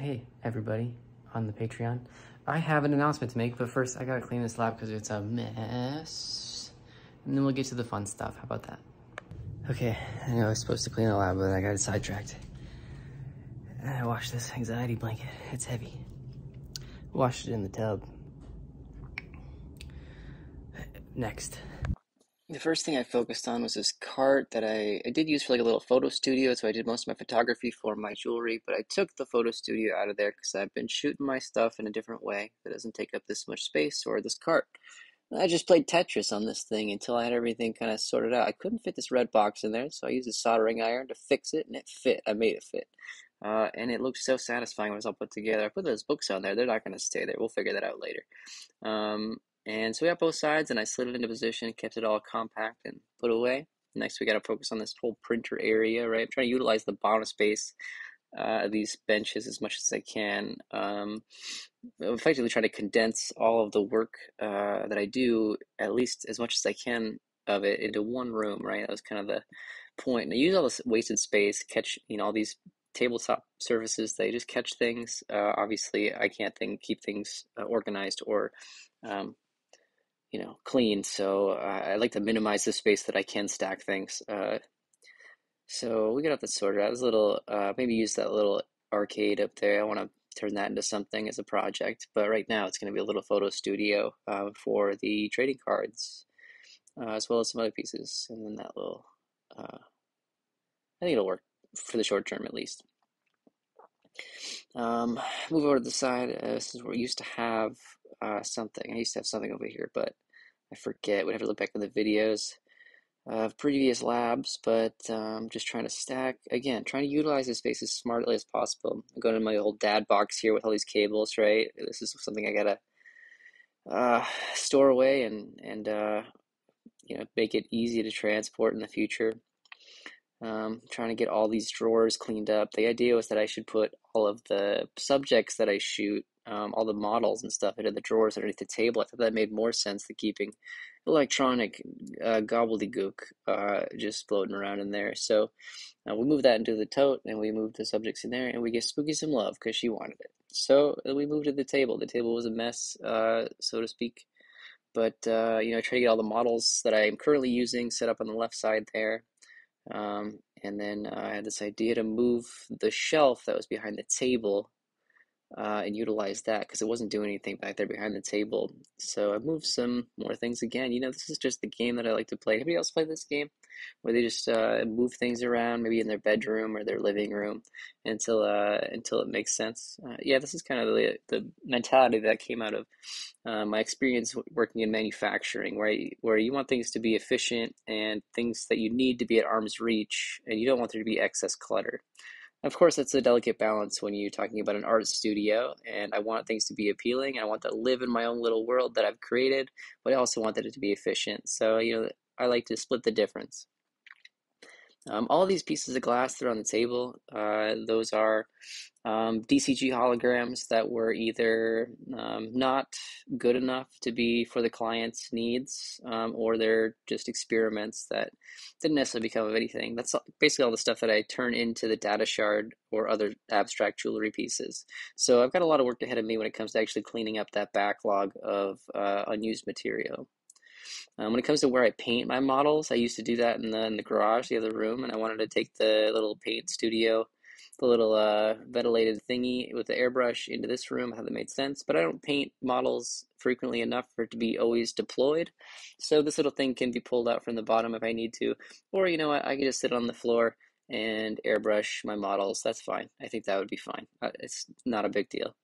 Hey, everybody on the Patreon. I have an announcement to make, but first I gotta clean this lab because it's a mess. And then we'll get to the fun stuff. How about that? Okay, I know I was supposed to clean the lab, but I got sidetracked. And I washed this anxiety blanket. It's heavy. Washed it in the tub. Next. The first thing I focused on was this cart that I did use for like a little photo studio, so I did most of my photography for my jewelry, but I took the photo studio out of there because I've been shooting my stuff in a different way that doesn't take up this much space or this cart. And I just played Tetris on this thing until I had everything kind of sorted out. I couldn't fit this red box in there, so I used a soldering iron to fix it, and it fit. I made it fit. And it looked so satisfying when it was all put together. I put those books on there. They're not going to stay there. We'll figure that out later. And so we got both sides, and I slid it into position, kept it all compact and put away. Next, we got to focus on this whole printer area, right? I'm trying to utilize the bottom space of these benches as much as I can. Effectively trying to condense all of the work that I do, at least as much as I can of it, into one room, right? That was kind of the point. And I use all this wasted space, catch, all these tabletop surfaces, they just catch things. Obviously, I can't keep things organized or clean. So I like to minimize the space that I can stack things. So we got that sorted out. This little, maybe use that little arcade up there. I want to turn that into something as a project. But right now it's going to be a little photo studio for the trading cards, as well as some other pieces. And then that little, I think it'll work for the short term at least. Move over to the side. This is where we used to have something. I used to have something over here, but I forget. We'd have to look back at the videos of previous labs, but just trying to stack, again, trying to utilize this space as smartly as possible. I'm going to my old dad box here with all these cables, right? This is something I gotta store away and make it easy to transport in the future. Trying to get all these drawers cleaned up. The idea was that I should put all of the subjects that I shoot, all the models and stuff, into the drawers underneath the table. I thought that made more sense than keeping electronic gobbledygook just floating around in there. So we moved that into the tote, and we moved the subjects in there, and we gave Spooky some love because she wanted it. So we moved to the table. The table was a mess, so to speak. But I try to get all the models that I am currently using set up on the left side there. And then I had this idea to move the shelf that was behind the table and utilize that because it wasn't doing anything back there behind the table. So I moved some more things again. This is just the game that I like to play. Anybody else play this game where they just move things around, maybe in their bedroom or their living room until it makes sense? Yeah, this is kind of the mentality that came out of my experience working in manufacturing, where you want things to be efficient and things that you need to be at arm's reach, and you don't want there to be excess clutter. Of course, it's a delicate balance when you're talking about an art studio, and I want things to be appealing. I want to live in my own little world that I've created, but I also want it to be efficient. So, I like to split the difference. All of these pieces of glass that are on the table, those are DCG holograms that were either not good enough to be for the client's needs, or they're just experiments that didn't necessarily become of anything. That's basically all the stuff that I turn into the data shard or other abstract jewelry pieces. So I've got a lot of work ahead of me when it comes to actually cleaning up that backlog of unused material. When it comes to where I paint my models, I used to do that in the garage, the other room, and I wanted to take the little paint studio, the little ventilated thingy with the airbrush into this room. I thought that made sense, but I don't paint models frequently enough for it to be always deployed. So this little thing can be pulled out from the bottom if I need to, or you know what, I can just sit on the floor and airbrush my models. That's fine. I think that would be fine. It's not a big deal.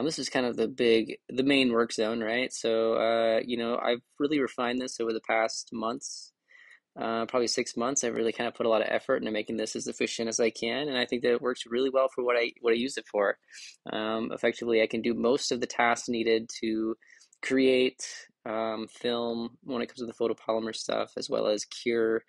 This is kind of the main work zone, right? So, I've really refined this over the past months, probably 6 months. I've really kind of put a lot of effort into making this as efficient as I can, and I think that it works really well for what I use it for. Effectively, I can do most of the tasks needed to create film when it comes to the photopolymer stuff, as well as cure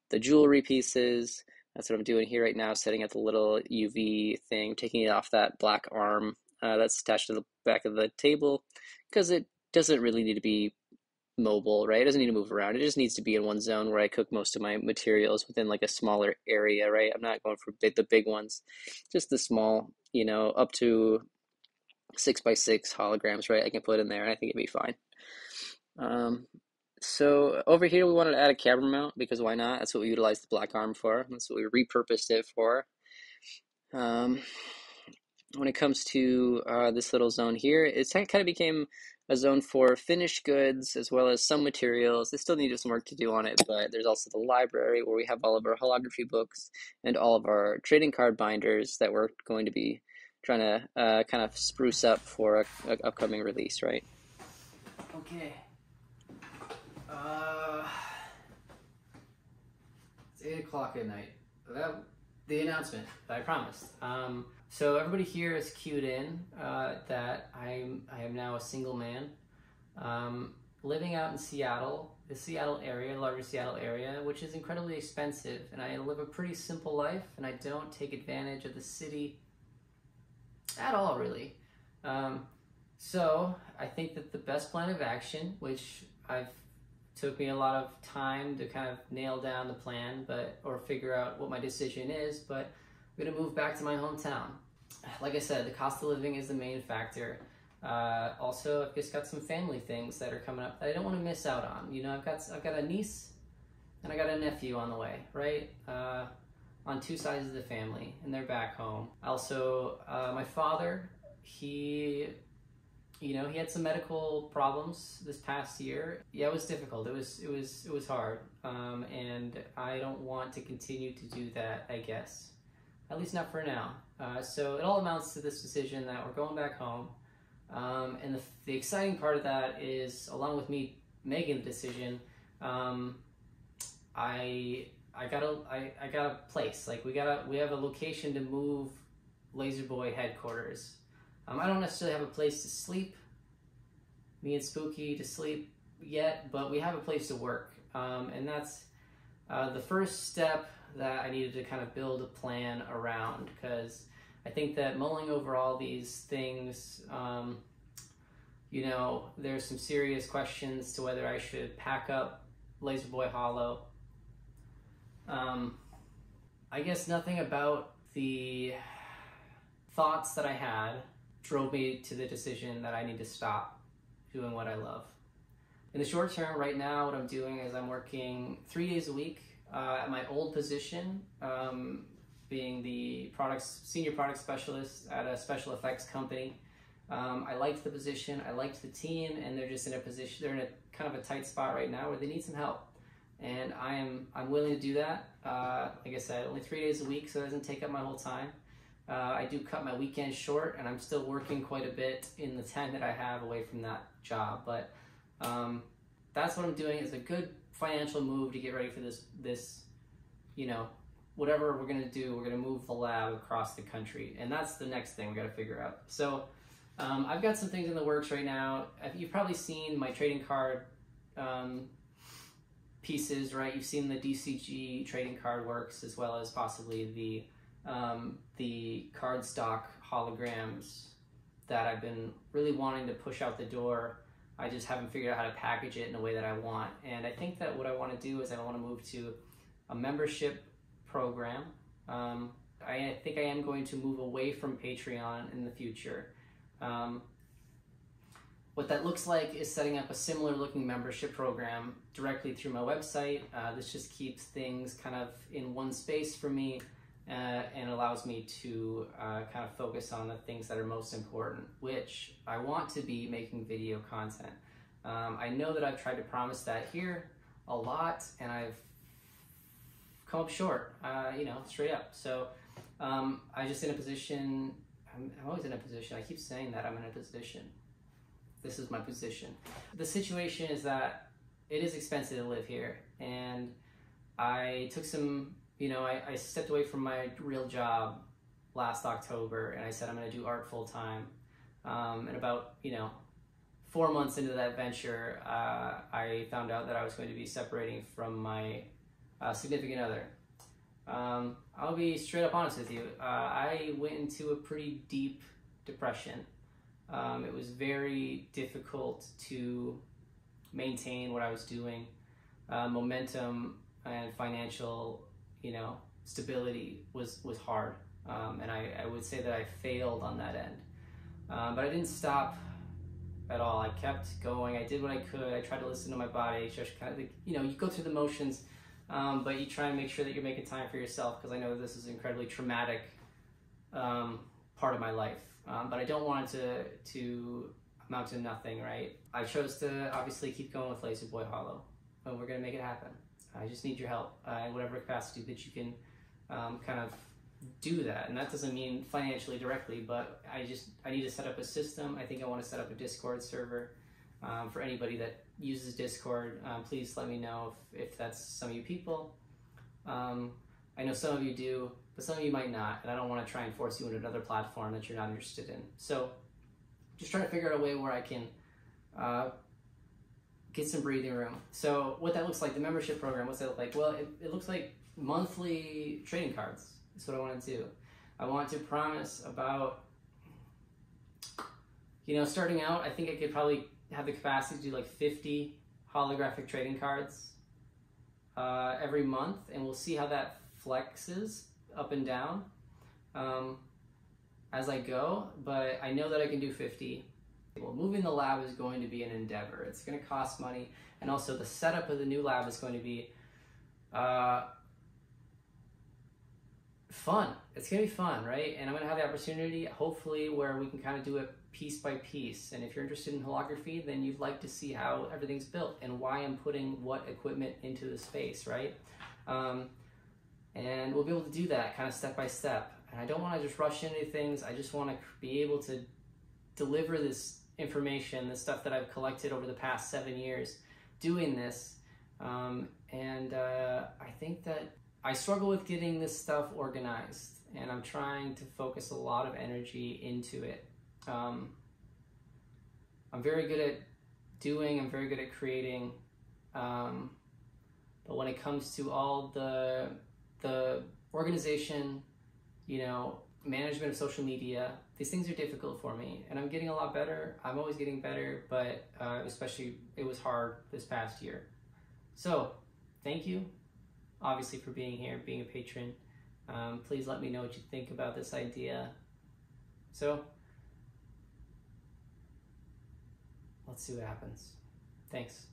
the jewelry pieces. That's what I'm doing here right now, setting up the little UV thing, taking it off that black arm that's attached to the back of the table, because it doesn't really need to be mobile, right? It doesn't need to move around. It just needs to be in one zone where I cook most of my materials within like a smaller area, right? I'm not going for the big ones, just the small, up to 6 by 6 holograms, right? I can put in there and I think it'd be fine. Um, so over here we wanted to add a camera mount because why not? That's what we utilized the black arm for. That's what we repurposed it for. Um, when it comes to this little zone here, it kind of became a zone for finished goods as well as some materials. They still need some work to do on it, but there's also the library where we have all of our holography books and all of our trading card binders that we're going to be trying to kind of spruce up for a upcoming release, right? Okay. It's 8 o'clock at night. The announcement that I promised. So everybody here is cued in that I am now a single man, living out in Seattle, the Seattle area, larger Seattle area, which is incredibly expensive, and I live a pretty simple life, and I don't take advantage of the city at all, really. So I think that the best plan of action, which took me a lot of time to kind of nail down the plan, or figure out what my decision is, but I'm gonna move back to my hometown. Like I said, the cost of living is the main factor. Also, I've just got some family things that are coming up that I don't want to miss out on. I've got a niece and I got a nephew on the way, right? On two sides of the family, and they're back home. Also, my father, he had some medical problems this past year. Yeah, it was difficult. It was hard, and I don't want to continue to do that, I guess. At least not for now. So it all amounts to this decision that we're going back home. And the exciting part of that is, along with me making the decision, I got a place. Like we have a location to move LaserBoy headquarters. I don't necessarily have a place to sleep, me and Spooky to sleep yet, but we have a place to work. And that's the first step that I needed to kind of build a plan around, because I think that mulling over all these things, there's some serious questions to whether I should pack up LaserBoy Hollow. I guess nothing about the thoughts that I had drove me to the decision that I need to stop doing what I love. In the short term, right now, what I'm doing is I'm working 3 days a week at my old position, being the senior product specialist at a special effects company. I liked the position, I liked the team, and they're just in a position, they're in a kind of a tight spot right now where they need some help. And I'm willing to do that. Like I said, only 3 days a week, so it doesn't take up my whole time. I do cut my weekends short, and I'm still working quite a bit in the time that I have away from that job. But that's what I'm doing. It's a good financial move to get ready for this, whatever we're gonna do. We're gonna move the lab across the country, and that's the next thing we gotta figure out. So I've got some things in the works right now. You've probably seen my trading card pieces, right? You've seen the DCG trading card works, as well as possibly the cardstock holograms that I've been really wanting to push out the door. I just haven't figured out how to package it in a way that I want. And I think that what I want to do is I want to move to a membership program. I think I am going to move away from Patreon in the future. What that looks like is setting up a similar looking membership program directly through my website. This just keeps things kind of in one space for me, and allows me to kind of focus on the things that are most important, which I want to be making video content. I know that I've tried to promise that here a lot, and I've come up short, straight up. So I'm just in a position, I'm always in a position, I keep saying that I'm in a position. This is my position. The situation is that it is expensive to live here, and I took some, I stepped away from my real job last October, and I said I'm going to do art full time. And about 4 months into that venture, I found out that I was going to be separating from my significant other. I'll be straight up honest with you. I went into a pretty deep depression. It was very difficult to maintain what I was doing. Momentum and financial, stability was hard, and I would say that I failed on that end. But I didn't stop at all. I kept going. I did what I could. I tried to listen to my body. Just kind of, you go through the motions, but you try and make sure that you're making time for yourself, because I know this is an incredibly traumatic part of my life. But I don't want it to amount to nothing, right? I chose to obviously keep going with La-Z-Boy Hollow, and we're going to make it happen. I just need your help in whatever capacity that you can kind of do that. And that doesn't mean financially directly, but I need to set up a system. I think I want to set up a Discord server for anybody that uses Discord. Please let me know if that's some of you people. I know some of you do, but some of you might not, and I don't want to try and force you into another platform that you're not interested in. So just trying to figure out a way where I can get some breathing room. So what that looks like, the membership program, what's that look like? Well, it looks like monthly trading cards. That's what I want to do. I want to promise about, starting out, I think I could probably have the capacity to do like 50 holographic trading cards every month, and we'll see how that flexes up and down as I go, but I know that I can do 50. Well, moving the lab is going to be an endeavor. It's going to cost money, and also the setup of the new lab is going to be fun. It's going to be fun, right? And I'm going to have the opportunity, hopefully, where we can kind of do it piece by piece. And if you're interested in holography, then you'd like to see how everything's built and why I'm putting what equipment into the space, right? And we'll be able to do that kind of step by step. And I don't want to just rush into things. I just want to be able to deliver this information, the stuff that I've collected over the past 7 years doing this. I think that I struggle with getting this stuff organized, and I'm trying to focus a lot of energy into it. I'm very good at doing, I'm very good at creating, but when it comes to all the organization, management of social media, these things are difficult for me, and I'm getting a lot better. I'm always getting better, but especially it was hard this past year. So thank you, obviously, for being here, being a patron. Please let me know what you think about this idea. So let's see what happens. Thanks.